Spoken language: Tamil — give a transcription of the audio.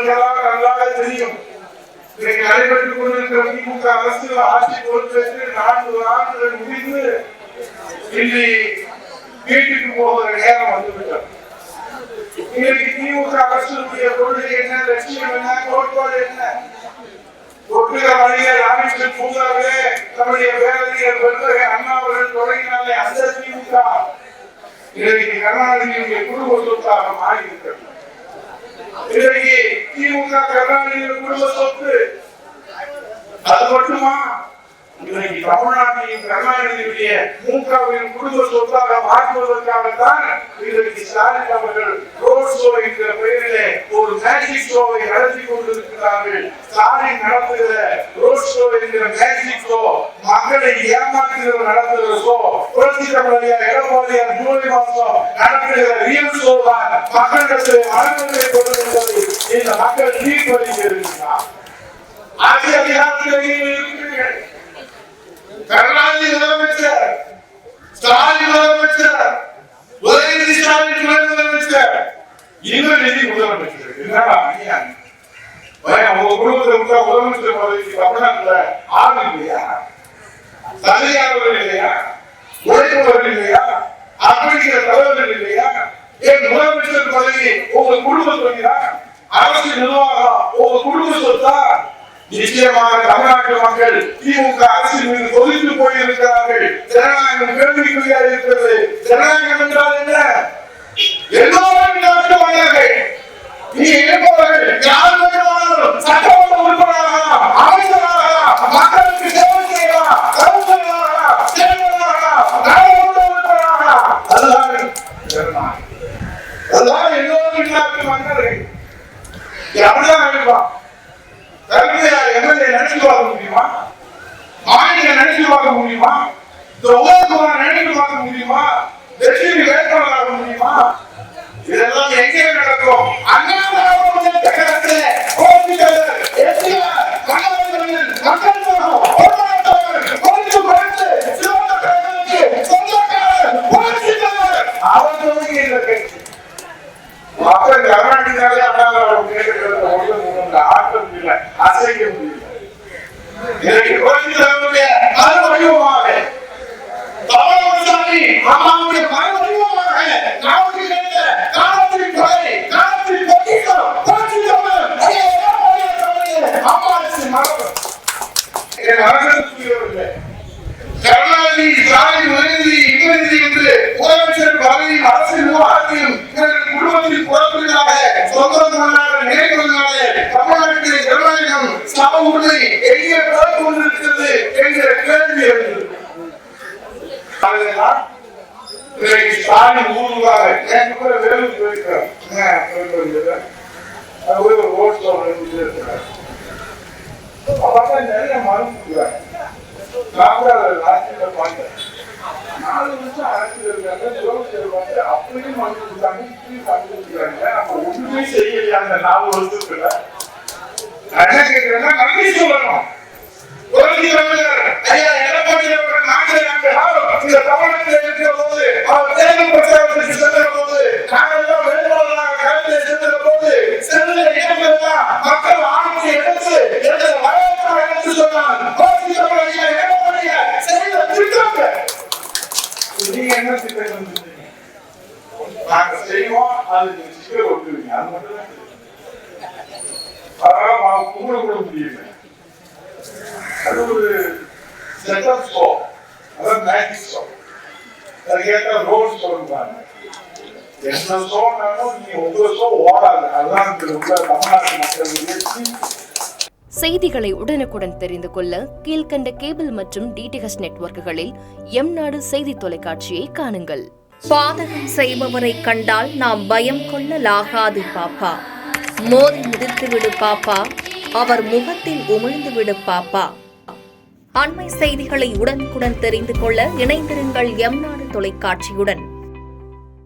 நீங்களாக நல்லாக தெரியும். இன்னைக்கு நடைபெற்றுக் கொண்டிருக்கிற திமுக அரசு ஆட்சி பொறுப்பேற்று 4 ஆண்டுகள் முடிந்து இன்று வீட்டுக்கு போகிற நேரம் வந்துவிட்டது. இன்னைக்கு திமுக அரசுடைய கொள்கை என்ன, லட்சியம் என்ன, கோட்பாடு என்ன? ஒட்டுகிற வழியில் ராமேஸ்வரம் பூங்காவிலே நம்முடைய பேரறிஞர் பெருந்தகை அண்ணா அவர்கள் தொடங்கினாலே அந்த திமுக இன்றைக்கு கருணாநிதியுடைய குடும்ப சொத்தாக மாறி இருக்கிறது. இன்றைக்கு திமுக கருணாநிதியுடைய குடும்ப சொத்து அது மட்டுமா? இன்றைக்கு தமிழ்நாட்டின் கருணாநிதியுடைய மூகாவின் குடும்ப சொத்தாக மாற்றுவதற்காகத்தான் இன்றைக்கு ஸ்டாலின் அவர்கள் ரோட் ஷோ என்கிற பெயரிலே ஒரு மேஜிக் ஷோவை நடத்தி கொண்டிருக்கிறார்கள். ஸ்டாலின் நடத்துகிற ரோட் ஷோ என்கிற மேஜிக் ஷோ மக்களை ஏமாற்றுகிற நடத்துகிற ஷோ. புரட்சி தமிழர் எடப்பாடியார் ஜூலை மாதம் நடத்துகிற ரியல் ஷோ தான் மக்களிடத்தில் அனுமதியை கொண்டிருந்தது. இந்த மக்கள் தீர்ப்பளிக்க இருக்கிறார். ஆட்சி அதிகாரத்தில் இருக்கிறீர்கள். கருணாநிதி முதலமைச்சர், ஸ்டாலின் முதலமைச்சர், உதயநிதி ஸ்டாலின் துணை முதலமைச்சர், இந்திரநிதி முதலமைச்சர். என்னடா உங்க குடும்பத்தை முதலமைச்சர் பதவிக்கு தமிழ்நாட்டுல ஆள் இல்லையா? தகுதியானவர்கள் இல்லையா? உழைப்பவர்கள் இல்லையா? அப்படிங்கிற தலைவர்கள் இல்லையா? என் முதலமைச்சர் பதவி உங்க குடும்பத்துறையா? அரசு நிர்வாகம் உங்க குடும்ப சொத்தா? நிச்சயமாக தமிழ்நாட்டு மக்கள் திமுக அரசின் மீது கொதித்து போயிருக்கிறார்கள். ஜனநாயகம் கேள்விக்குறியாக இருக்கிறது. ஜனநாயகம் என்றால் என்ன? எல்லோரும் நாட்டுவார்கள். நீ இருப்பவர்கள் யார் வேண்டுமானாலும் சட்டமன்ற உறுப்பினராகலாம், அமைச்சராகலாம், மக்களுக்கு சேவை செய்யலாம், கவுன்சிலராகலாம், செயலராகலாம், நாடாளுமன்ற உறுப்பினராகலாம். அதுதான் ஜனநாயகம். அதுதான் எல்லோரும் நாட்டு மக்கள். அப்படிதான் இருப்பான். எம்எல்ஏ நினைச்சு பார்க்க முடியுமா? மாநில நினைச்சு பார்க்க முடியுமா? உதயகுமார் நினைச்சு பார்க்க முடியுமா? லட்சுமி வேட்பாளராக முடியுமா? இதெல்லாம் எங்கே நடக்கும்? மக்கள் கர்நாடகாவே ஆட்டம் இல்லை, அசைக்க முடியல. இன்னைக்கு கோவிந்தனுடைய மறுவடிவமாக தமிழகசாமி அம்மாவுடைய மறுவடிவமாக நமக்கு கிடைத்த காலத்தின் கொலை, காலத்தின் பொக்கிஷம், அம்மாவின் மரபு என் அரசு கருணாநிதி, ஸ்டாலின், உதயநிதி, இந்திரநிதி என்று முதலமைச்சர் பதவியில் அரசு நிர்வாகத்தையும் குடும்பத்தில் புறப்படுவதாக சொந்தமாக நினைப்பதனாலே தமிழ்நாட்டில் ஜனநாயகம் சாவுகளை எங்கே பிறந்து கொண்டிருக்கிறது என்கிற கேள்வி எழுந்தது. ஸ்டாலின் ஊருக்காக வேலூர் போயிருக்கிறார். ஒரு ஓட் இருக்கிறார். நிறைய மறுக்கிறார். 4 வருஷம் அரசியல் அப்படியே மனு கொடுத்தாங்க, இப்படி பண்ணிருக்காங்க. நம்ம ஒண்ணுமே செய்யலையா அந்த 4 வருஷத்துல? என்ன கேட்கிறேன்னா நன்றி சொல்லணும். இந்த தமிழகத்தில் இருக்கிற போது அவர் தேர்தல் பிரச்சாரத்துக்கு சென்ற போது நாங்கள் வேட்பாளராக களத்தில் சென்ற போது செல்ல இடங்களெல்லாம் மக்கள் ஆட்சி எடுத்து எடுத்து சொன்னார். நீங்க என்ன திட்டம் நாங்க செய்வோம், அது நீங்க சிக்கல் ஒட்டுவீங்க. அது மட்டும் தான் அதனால கும்பிட கூட முடியல. அது ஒரு செட்டப் ஷோ, அதான் மேஜிக் ஷோ. அது கேட்டா ரோட் சொல்றாங்க. என்ன ஷோனாலும் நீங்க ஒவ்வொரு ஷோ ஓடாது. அதுதான் உள்ள தமிழ்நாட்டு மக்கள் செய்திகளை உடனுக்குடன் தெரிந்து கொள்ள கீழ்கண்ட கேபிள் மற்றும் டிடிஹெச் நெட்வொர்க்குகளில் எம்நாடு செய்தி தொலைக்காட்சியை காணுங்கள். பாதகம் செய்பவரை கண்டால் நாம் பயம் கொள்ளலாகாது பாப்பா. மோதி மிதித்து விடு பாப்பா, அவர் முகத்தில் உமிழ்ந்து விடு பாப்பா. அண்மை செய்திகளை உடனுக்குடன் தெரிந்து கொள்ள இணைந்திருங்கள் எம்நாடு தொலைக்காட்சியுடன்.